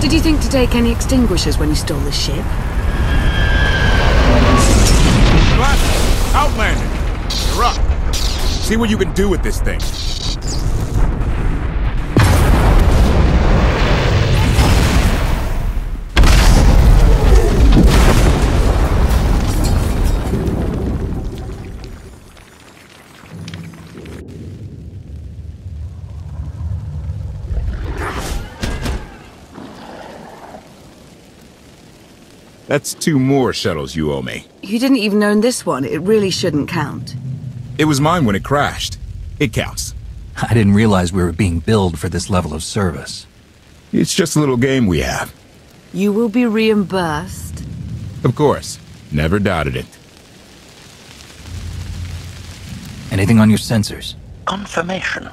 Did you think to take any extinguishers when you stole the ship? Blast! Outlander! You're up. See what you can do with this thing. That's 2 more shuttles you owe me. You didn't even own this one. It really shouldn't count. It was mine when it crashed. It counts. I didn't realize we were being billed for this level of service. It's just a little game we have. You will be reimbursed. Of course. Never doubted it. Anything on your sensors? Confirmation.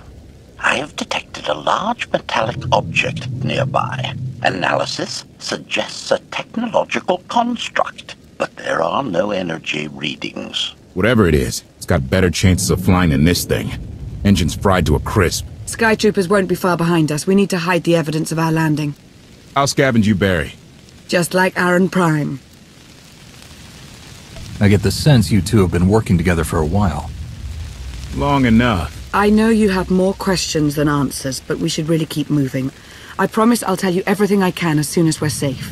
I have detected a large metallic object nearby. Analysis suggests a technological construct, but there are no energy readings. Whatever it is, it's got better chances of flying than this thing. Engine's fried to a crisp. Sky troopers won't be far behind us. We need to hide the evidence of our landing. I'll scavenge you, Barry. Just like Aaron Prime. I get the sense you two have been working together for a while. Long enough. I know you have more questions than answers, but we should really keep moving. I promise I'll tell you everything I can as soon as we're safe.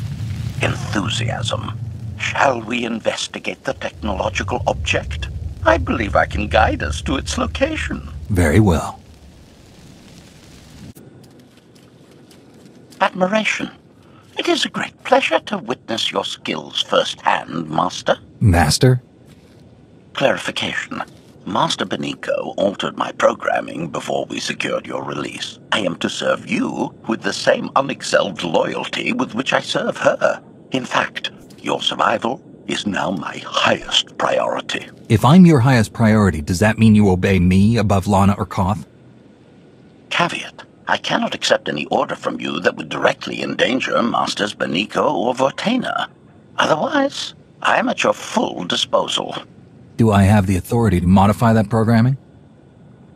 Enthusiasm. Shall we investigate the technological object? I believe I can guide us to its location. Very well. Admiration. It is a great pleasure to witness your skills firsthand, Master. Master? Clarification. Master Benico altered my programming before we secured your release. I am to serve you with the same unexcelled loyalty with which I serve her. In fact, your survival is now my highest priority. If I'm your highest priority, does that mean you obey me above Lana or Koth? Caveat. I cannot accept any order from you that would directly endanger Masters Benico or Vortena. Otherwise, I am at your full disposal. Do I have the authority to modify that programming?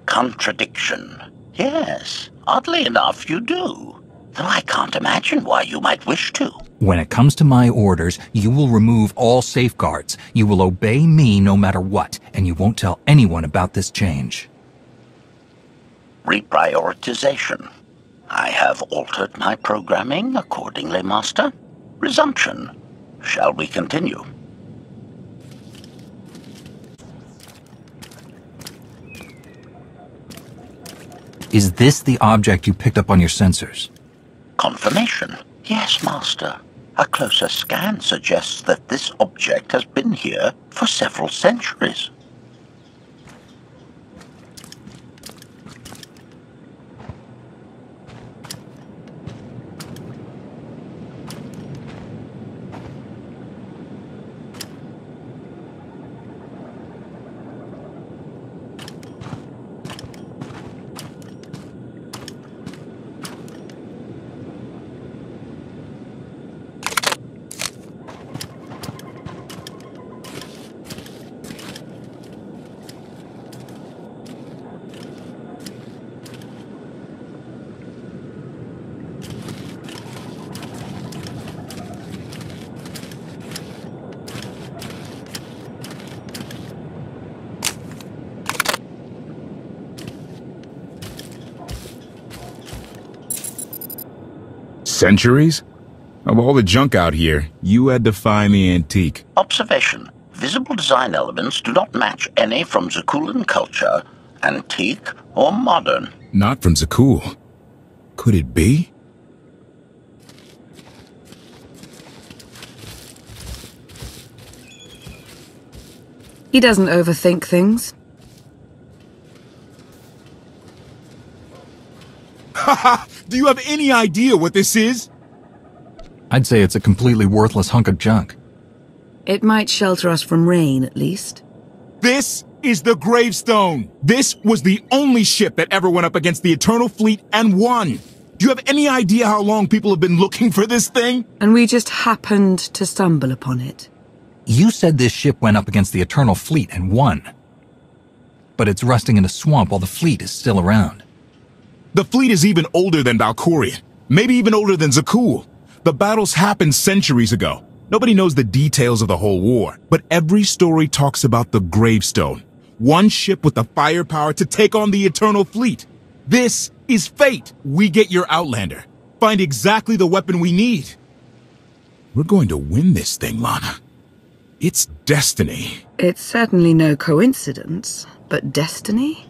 Contradiction. Yes, oddly enough, you do. Though I can't imagine why you might wish to. When it comes to my orders, you will remove all safeguards. You will obey me no matter what, and you won't tell anyone about this change. Reprioritization. I have altered my programming accordingly, Master. Resumption. Shall we continue? Is this the object you picked up on your sensors? Confirmation. Yes, Master. A closer scan suggests that this object has been here for several centuries. Centuries? Of all the junk out here, you had to find the antique. Observation. Visible design elements do not match any from Zakulan culture, antique or modern. Not from Zakul. Could it be? He doesn't overthink things. Haha! Do you have any idea what this is? I'd say it's a completely worthless hunk of junk. It might shelter us from rain, at least. This is the Gravestone. This was the only ship that ever went up against the Eternal Fleet and won. Do you have any idea how long people have been looking for this thing? And we just happened to stumble upon it. You said this ship went up against the Eternal Fleet and won. But it's rusting in a swamp while the fleet is still around. The fleet is even older than Valkorion. Maybe even older than Zakul. The battles happened centuries ago. Nobody knows the details of the whole war, but every story talks about the Gravestone. One ship with the firepower to take on the Eternal Fleet. This is fate. We get your Outlander. Find exactly the weapon we need. We're going to win this thing, Lana. It's destiny. It's certainly no coincidence, but destiny?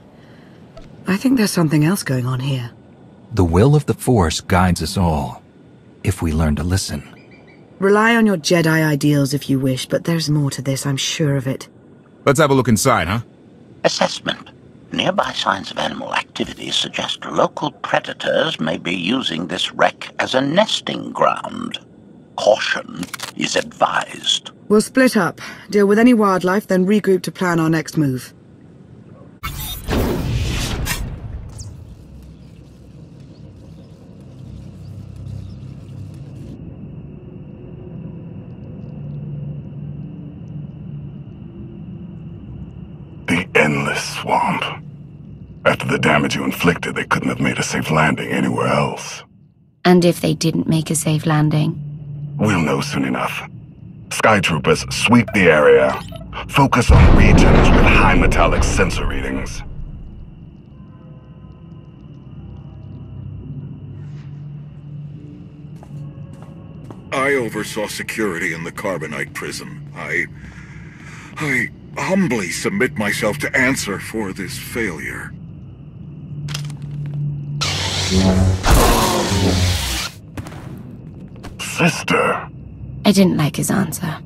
I think there's something else going on here. The will of the Force guides us all, if we learn to listen. Rely on your Jedi ideals if you wish, but there's more to this, I'm sure of it. Let's have a look inside, huh? Assessment. Nearby signs of animal activity suggest local predators may be using this wreck as a nesting ground. Caution is advised. We'll split up, deal with any wildlife, then regroup to plan our next move. The endless swamp. After the damage you inflicted, they couldn't have made a safe landing anywhere else. And if they didn't make a safe landing? We'll know soon enough. Sky Troopers, sweep the area. Focus on regions with high metallic sensor readings. I oversaw security in the Carbonite prison. I humbly submit myself to answer for this failure. Sister. I didn't like his answer.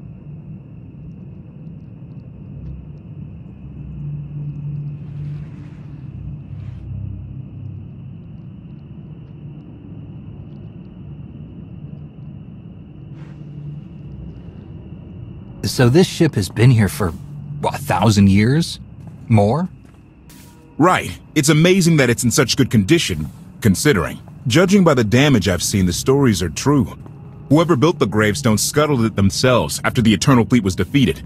So this ship has been here for, what, 1,000 years? More? Right. It's amazing that it's in such good condition, considering. Judging by the damage I've seen, the stories are true. Whoever built the Gravestone scuttled it themselves after the Eternal Fleet was defeated.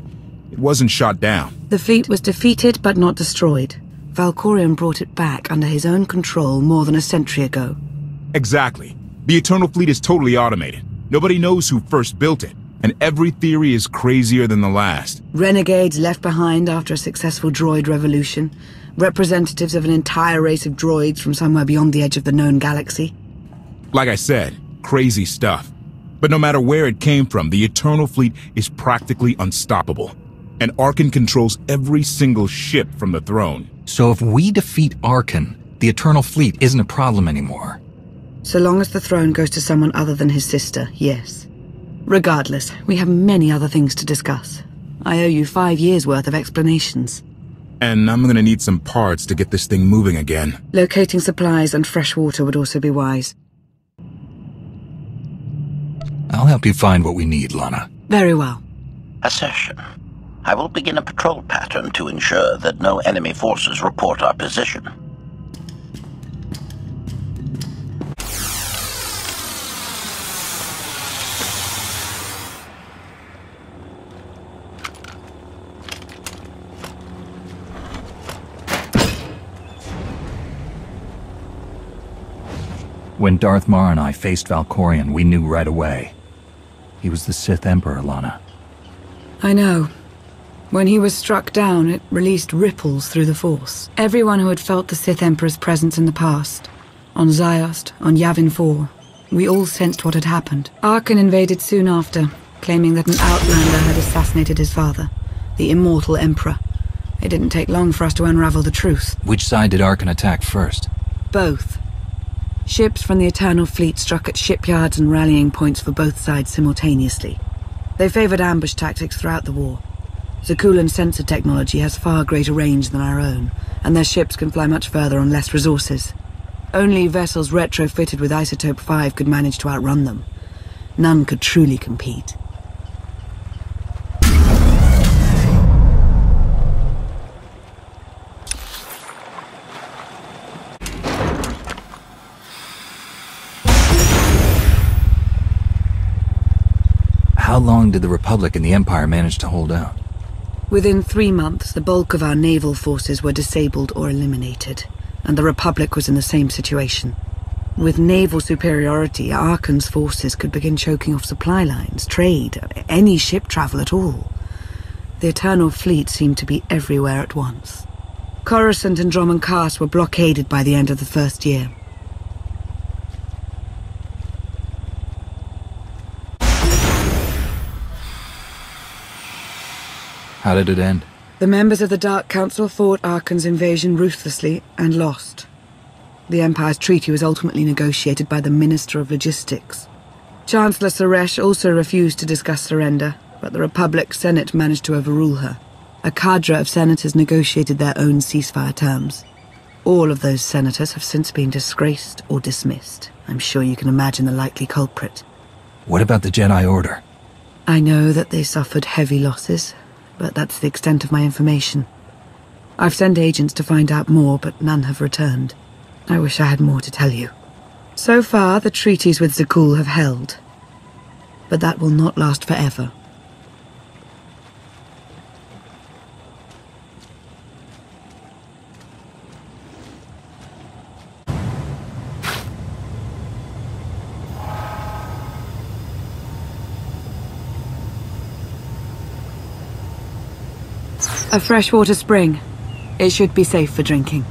It wasn't shot down. The fleet was defeated but not destroyed. Valkorion brought it back under his own control more than a century ago. Exactly. The Eternal Fleet is totally automated. Nobody knows who first built it, and every theory is crazier than the last. Renegades left behind after a successful droid revolution. Representatives of an entire race of droids from somewhere beyond the edge of the known galaxy. Like I said, crazy stuff. But no matter where it came from, the Eternal Fleet is practically unstoppable. And Arkan controls every single ship from the throne. So if we defeat Arkan, the Eternal Fleet isn't a problem anymore. So long as the throne goes to someone other than his sister, yes. Regardless, we have many other things to discuss. I owe you 5 years' worth of explanations. And I'm gonna need some parts to get this thing moving again. Locating supplies and fresh water would also be wise. I'll help you find what we need, Lana. Very well. Assertion. I will begin a patrol pattern to ensure that no enemy forces report our position. When Darth Mar and I faced Valkorion, we knew right away. He was the Sith Emperor, Lana. I know. When he was struck down, it released ripples through the Force. Everyone who had felt the Sith Emperor's presence in the past, on Ziost, on Yavin 4, we all sensed what had happened. Arkan invaded soon after, claiming that an Outlander had assassinated his father, the immortal Emperor. It didn't take long for us to unravel the truth. Which side did Arkan attack first? Both. Ships from the Eternal Fleet struck at shipyards and rallying points for both sides simultaneously. They favored ambush tactics throughout the war. Zakulan's sensor technology has far greater range than our own, and their ships can fly much further on less resources. Only vessels retrofitted with Isotope 5 could manage to outrun them. None could truly compete. How long did the Republic and the Empire manage to hold out? Within 3 months, the bulk of our naval forces were disabled or eliminated, and the Republic was in the same situation. With naval superiority, Arkan's forces could begin choking off supply lines, trade, any ship travel at all. The Eternal Fleet seemed to be everywhere at once. Coruscant and Drummond Cast were blockaded by the end of the first year. How did it end? The members of the Dark Council fought Arkan's invasion ruthlessly and lost. The Empire's treaty was ultimately negotiated by the Minister of Logistics. Chancellor Suresh also refused to discuss surrender, but the Republic Senate managed to overrule her. A cadre of senators negotiated their own ceasefire terms. All of those senators have since been disgraced or dismissed. I'm sure you can imagine the likely culprit. What about the Jedi Order? I know that they suffered heavy losses, but that's the extent of my information. I've sent agents to find out more, but none have returned. I wish I had more to tell you. So far, the treaties with Zakul have held, but that will not last forever. A freshwater spring. It should be safe for drinking.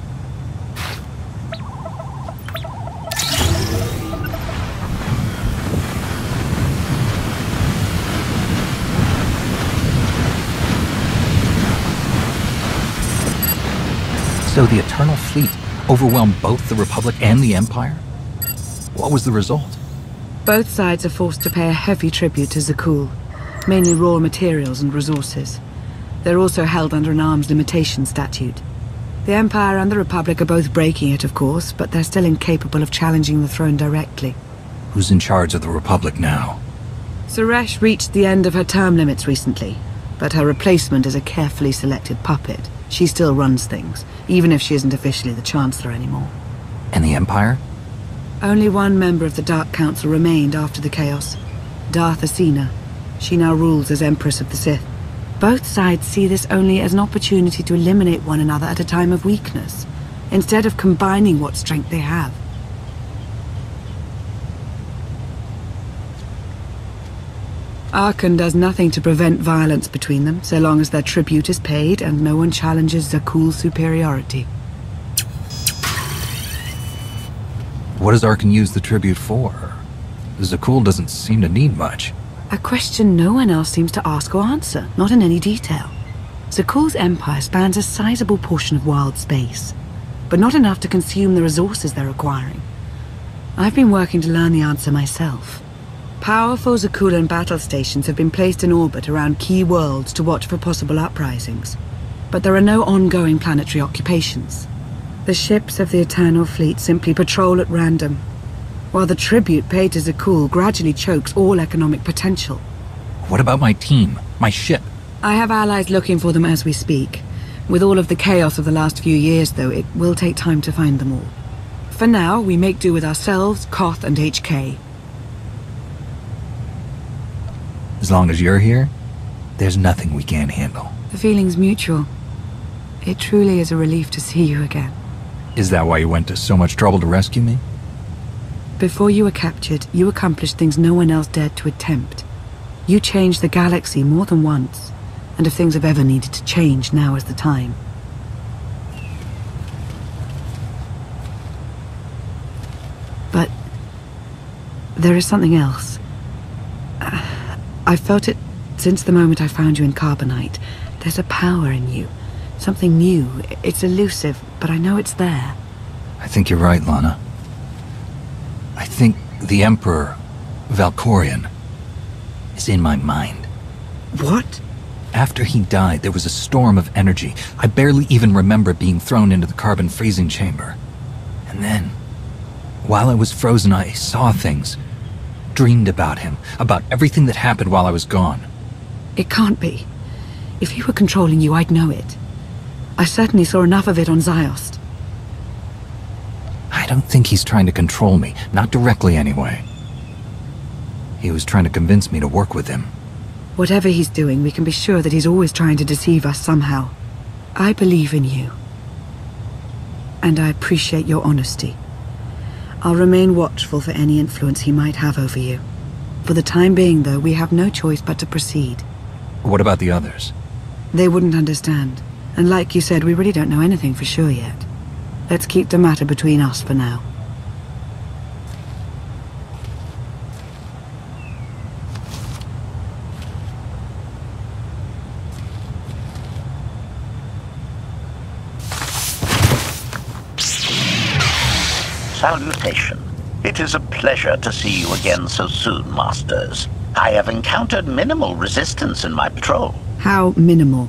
So the Eternal Fleet overwhelmed both the Republic and the Empire? What was the result? Both sides are forced to pay a heavy tribute to Zakul, mainly raw materials and resources. They're also held under an arms limitation statute. The Empire and the Republic are both breaking it, of course, but they're still incapable of challenging the throne directly. Who's in charge of the Republic now? Suresh reached the end of her term limits recently, but her replacement is a carefully selected puppet. She still runs things, even if she isn't officially the Chancellor anymore. And the Empire? Only one member of the Dark Council remained after the chaos. Darth Asina. She now rules as Empress of the Sith. Both sides see this only as an opportunity to eliminate one another at a time of weakness, instead of combining what strength they have. Arkan does nothing to prevent violence between them, so long as their tribute is paid and no one challenges Zakul's superiority. What does Arkan use the tribute for? Zakul doesn't seem to need much. A question no one else seems to ask or answer, not in any detail. Zakul's empire spans a sizable portion of wild space, but not enough to consume the resources they're acquiring. I've been working to learn the answer myself. Powerful Zakulan battle stations have been placed in orbit around key worlds to watch for possible uprisings, but there are no ongoing planetary occupations. The ships of the Eternal Fleet simply patrol at random, while the tribute paid to Zakul gradually chokes all economic potential. What about my team? My ship? I have allies looking for them as we speak. With all of the chaos of the last few years, though, it will take time to find them all. For now, we make do with ourselves, Koth, and HK. As long as you're here, there's nothing we can't handle. The feeling's mutual. It truly is a relief to see you again. Is that why you went to so much trouble to rescue me? Before you were captured, you accomplished things no one else dared to attempt. You changed the galaxy more than once, and if things have ever needed to change, now is the time. But there is something else. I've felt it since the moment I found you in Carbonite. There's a power in you, something new. It's elusive, but I know it's there. I think you're right, Lana. I think the Emperor, Valkorion, is in my mind. What? After he died, there was a storm of energy. I barely even remember being thrown into the carbon freezing chamber. And then, while I was frozen, I saw things. Dreamed about him, about everything that happened while I was gone. It can't be. If he were controlling you, I'd know it. I certainly saw enough of it on Ziost. I don't think he's trying to control me, not directly anyway. He was trying to convince me to work with him. Whatever he's doing, we can be sure that he's always trying to deceive us somehow. I believe in you. And I appreciate your honesty. I'll remain watchful for any influence he might have over you. For the time being, though, we have no choice but to proceed. What about the others? They wouldn't understand. And like you said, we really don't know anything for sure yet. Let's keep the matter between us for now. Salutation. It is a pleasure to see you again so soon, Masters. I have encountered minimal resistance in my patrol. How minimal?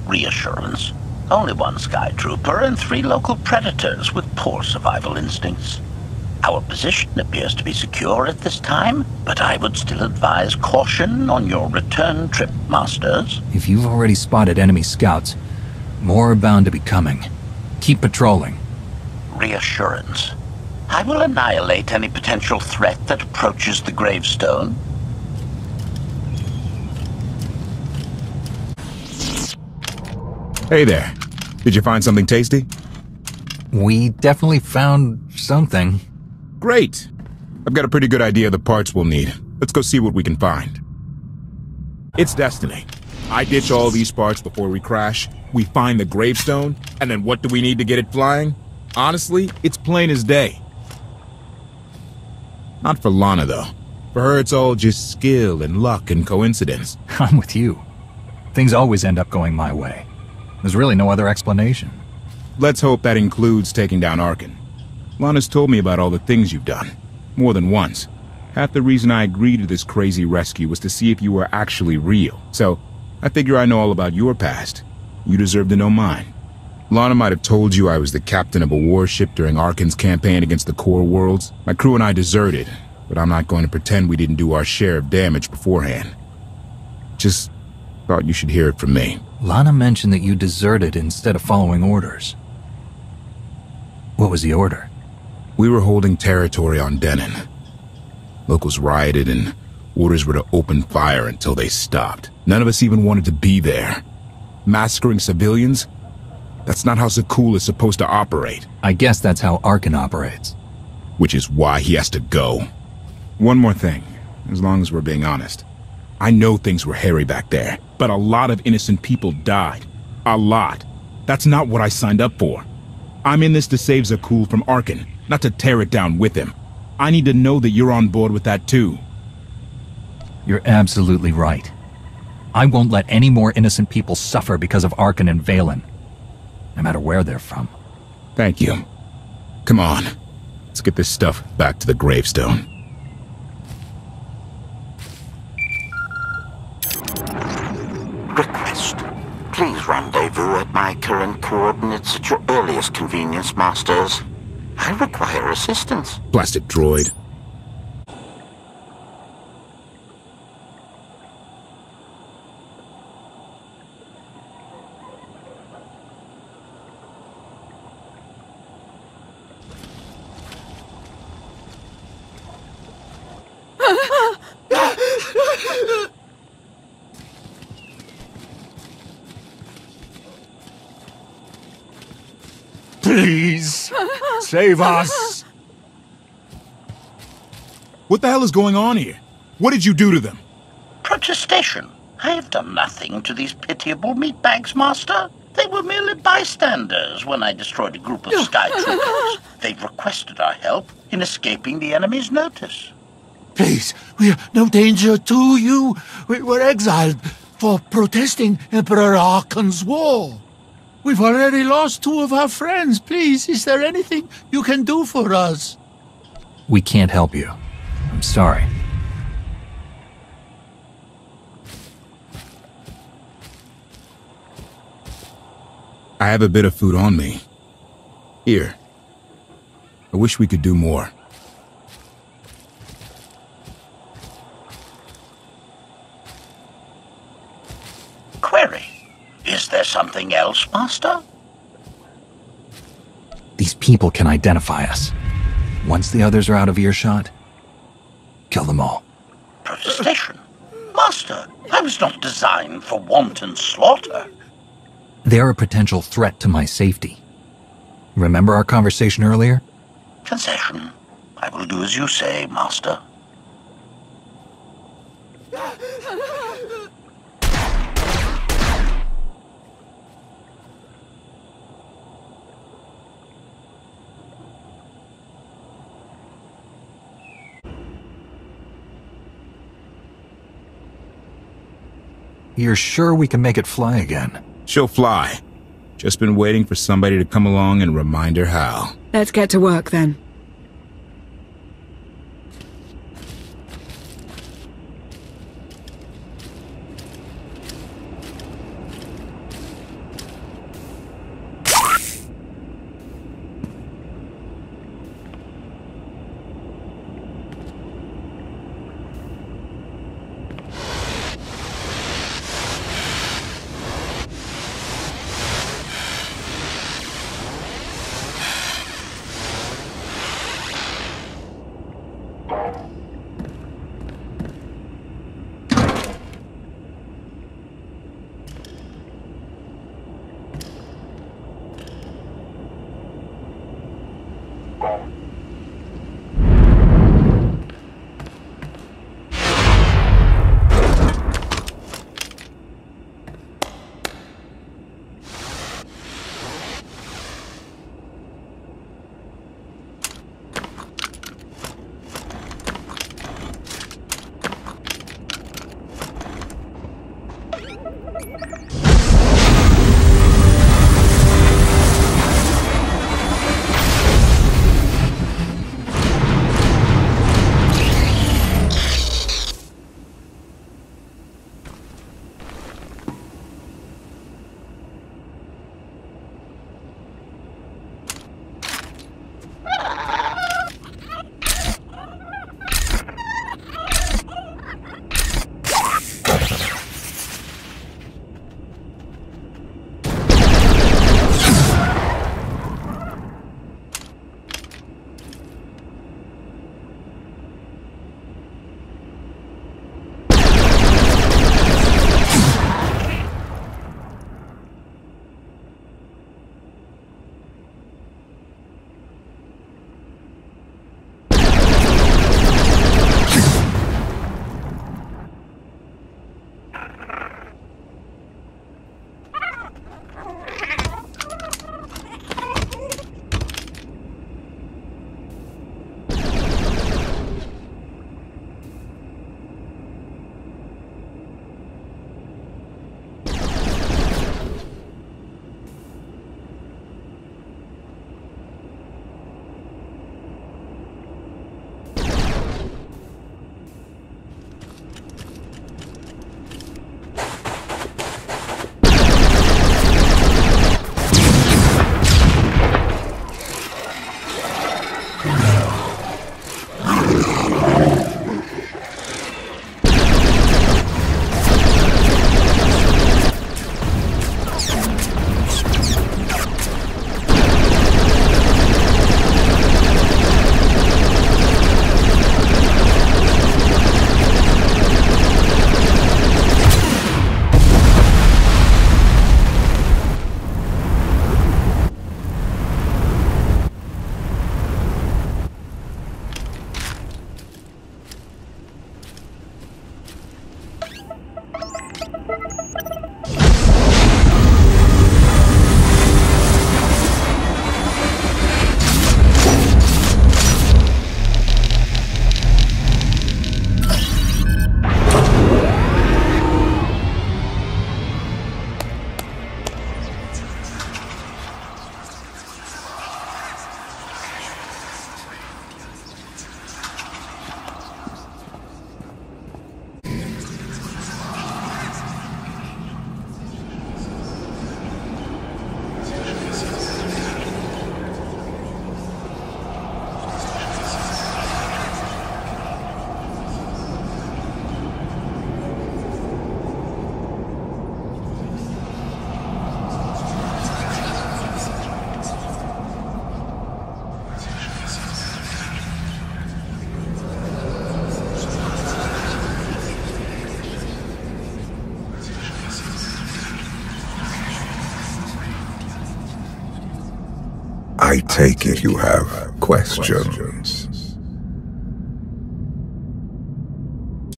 Reassurance. Only one Sky Trooper and 3 local predators with poor survival instincts. Our position appears to be secure at this time, but I would still advise caution on your return trip, Masters. If you've already spotted enemy scouts, more are bound to be coming. Keep patrolling. Reassurance. I will annihilate any potential threat that approaches the Gravestone. Hey there. Did you find something tasty? We definitely found something. Great. I've got a pretty good idea of the parts we'll need. Let's go see what we can find. It's destiny. I ditch all these parts before we crash, we find the Gravestone, and then what do we need to get it flying? Honestly, it's plain as day. Not for Lana, though. For her, it's all just skill and luck and coincidence. I'm with you. Things always end up going my way. There's really no other explanation. Let's hope that includes taking down Arkan. Lana's told me about all the things you've done. More than once. Half the reason I agreed to this crazy rescue was to see if you were actually real. So, I figure I know all about your past. You deserve to know mine. Lana might have told you I was the captain of a warship during Arkan's campaign against the Core Worlds. My crew and I deserted, but I'm not going to pretend we didn't do our share of damage beforehand. Just thought you should hear it from me. Lana mentioned that you deserted instead of following orders. What was the order? We were holding territory on Denon. Locals rioted and orders were to open fire until they stopped. None of us even wanted to be there. Massacring civilians? That's not how Zakul is supposed to operate. I guess that's how Arkan operates. Which is why he has to go. One more thing, as long as we're being honest. I know things were hairy back there, but a lot of innocent people died. A lot. That's not what I signed up for. I'm in this to save Zakul from Arkan, not to tear it down with him. I need to know that you're on board with that too. You're absolutely right. I won't let any more innocent people suffer because of Arkan and Valen. No matter where they're from. Thank you. Come on. Let's get this stuff back to the Gravestone. Request. Please rendezvous at my current coordinates at your earliest convenience, Masters. I require assistance. Plastic droid. Please, save us. What the hell is going on here? What did you do to them? Protestation. I have done nothing to these pitiable meatbags, Master. They were merely bystanders when I destroyed a group of Sky Troopers. They requested our help in escaping the enemy's notice. Please, we are no danger to you. We were exiled for protesting Emperor Arkan's war. We've already lost 2 of our friends. Please, is there anything you can do for us? We can't help you. I'm sorry. I have a bit of food on me. Here. I wish we could do more. Query. Is there something else, Master? These people can identify us. Once the others are out of earshot, kill them all. Protestation. Master, I was not designed for wanton slaughter. They're a potential threat to my safety. Remember our conversation earlier? Concession. I will do as you say, Master. You're sure we can make it fly again? She'll fly. Just been waiting for somebody to come along and remind her how. Let's get to work then. I take it you have questions.